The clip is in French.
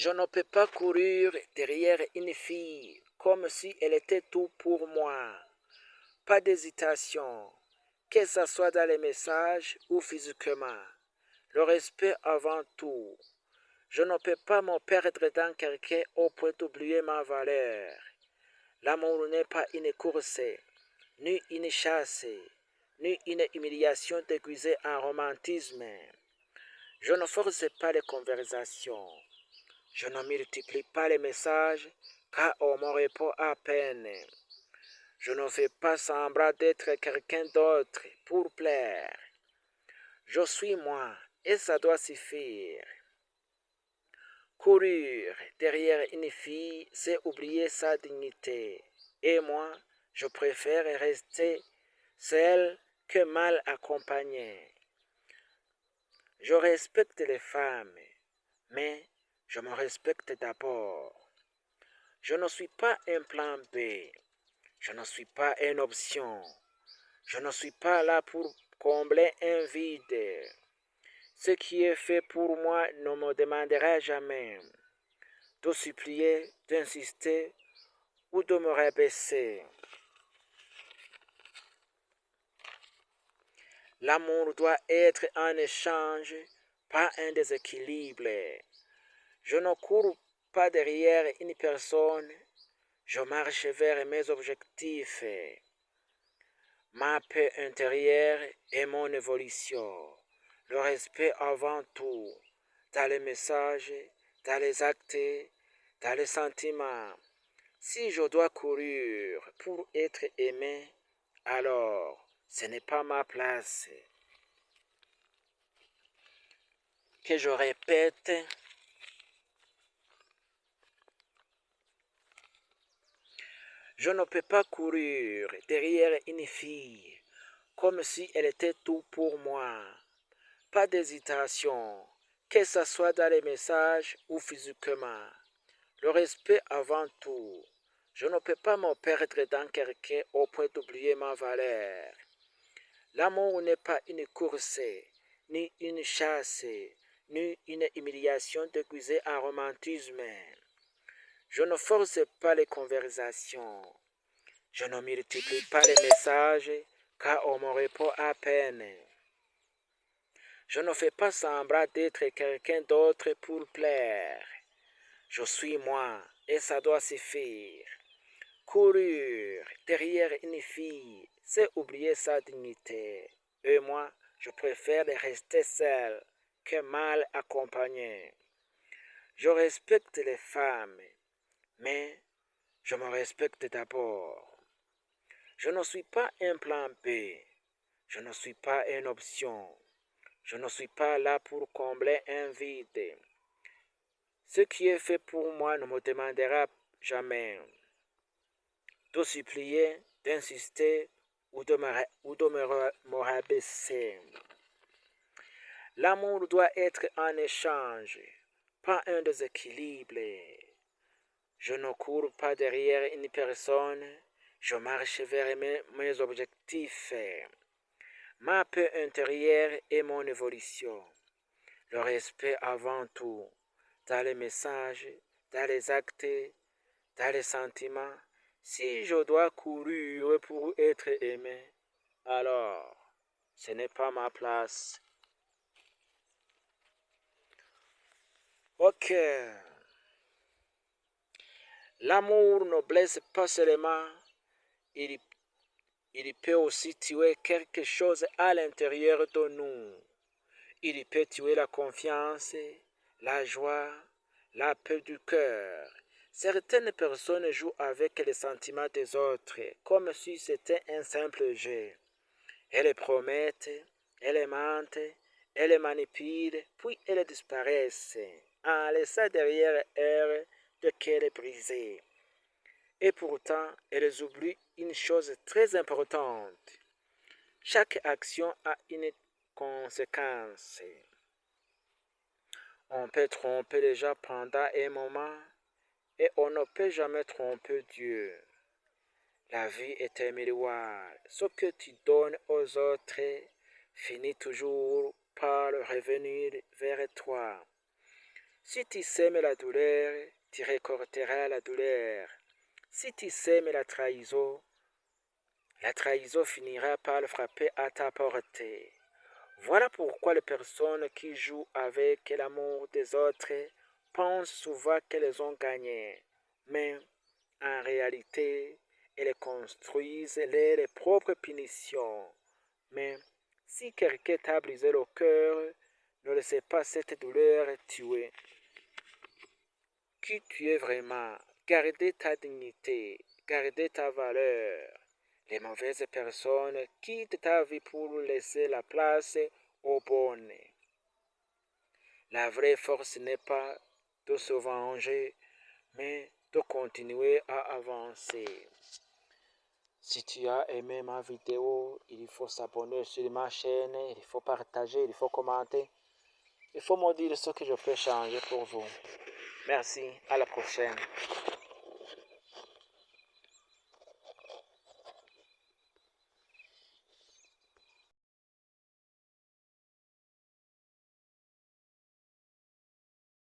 Je ne peux pas courir derrière une fille comme si elle était tout pour moi. Pas d'hésitation, que ce soit dans les messages ou physiquement. Le respect avant tout. Je ne peux pas me perdre dans quelqu'un au point d'oublier ma valeur. L'amour n'est pas une course, ni une chasse, ni une humiliation déguisée en romantisme. Je ne force pas les conversations. Je ne multiplie pas les messages car on me répond à peine. Je ne fais pas semblant d'être quelqu'un d'autre pour plaire. Je suis moi et ça doit suffire. Courir derrière une fille, c'est oublier sa dignité. Et moi, je préfère rester seul que mal accompagné. Je respecte les femmes, mais je me respecte d'abord. Je ne suis pas un plan B. Je ne suis pas une option. Je ne suis pas là pour combler un vide. Ce qui est fait pour moi ne me demandera jamais de supplier, d'insister ou de me rabaisser. L'amour doit être un échange, pas un déséquilibre. Je ne cours pas derrière une personne, je marche vers mes objectifs. Ma paix intérieure est mon évolution. Le respect avant tout, dans les messages, dans les actes, dans les sentiments. Si je dois courir pour être aimé, alors ce n'est pas ma place. Que je répète, je ne peux pas courir derrière une fille comme si elle était tout pour moi. Pas d'hésitation, que ce soit dans les messages ou physiquement. Le respect avant tout. Je ne peux pas me perdre dans quelqu'un au point d'oublier ma valeur. L'amour n'est pas une course, ni une chasse, ni une humiliation déguisée en romantisme. Je ne force pas les conversations. Je ne multiplie pas les messages car on me répond à peine. Je ne fais pas semblant d'être quelqu'un d'autre pour plaire. Je suis moi et ça doit suffire. Courir derrière une fille, c'est oublier sa dignité. Et moi, je préfère rester seul que mal accompagné. Je respecte les femmes, mais je me respecte d'abord. Je ne suis pas un plan B. Je ne suis pas une option. Je ne suis pas là pour combler un vide. Ce qui est fait pour moi ne me demandera jamais de supplier, d'insister ou me rabaisser. L'amour doit être un échange, pas un déséquilibre. Je ne cours pas derrière une personne, je marche vers mes objectifs. Ma paix intérieure est mon évolution. Le respect avant tout, dans les messages, dans les actes, dans les sentiments. Si je dois courir pour être aimé, alors ce n'est pas ma place. Ok. L'amour ne blesse pas seulement, il, il peut aussi tuer quelque chose à l'intérieur de nous. Il peut tuer la confiance, la joie, la paix du cœur. Certaines personnes jouent avec les sentiments des autres comme si c'était un simple jeu. Elles promettent, elles mentent, elles manipulent, puis elles disparaissent en laissant derrière elles de cœur brisé. Et pourtant, elles oublient une chose très importante. Chaque action a une conséquence. On peut tromper les gens pendant un moment et on ne peut jamais tromper Dieu. La vie est un miroir. Ce que tu donnes aux autres finit toujours par revenir vers toi. Si tu sèmes la douleur, tu récolteras la douleur. Si tu sèmes la trahison finira par le frapper à ta portée. Voilà pourquoi les personnes qui jouent avec l'amour des autres pensent souvent qu'elles ont gagné. Mais en réalité, elles construisent leurs propres punitions. Mais si quelqu'un t'a brisé le cœur, ne laissez pas cette douleur tuer qui tu es vraiment. Gardez ta dignité, gardez ta valeur. Les mauvaises personnes quittent ta vie pour laisser la place aux bonnes. La vraie force n'est pas de se venger, mais de continuer à avancer. Si tu as aimé ma vidéo, il faut s'abonner sur ma chaîne, il faut partager, il faut commenter. Il faut me dire ce que je peux changer pour vous. Merci, à la prochaine.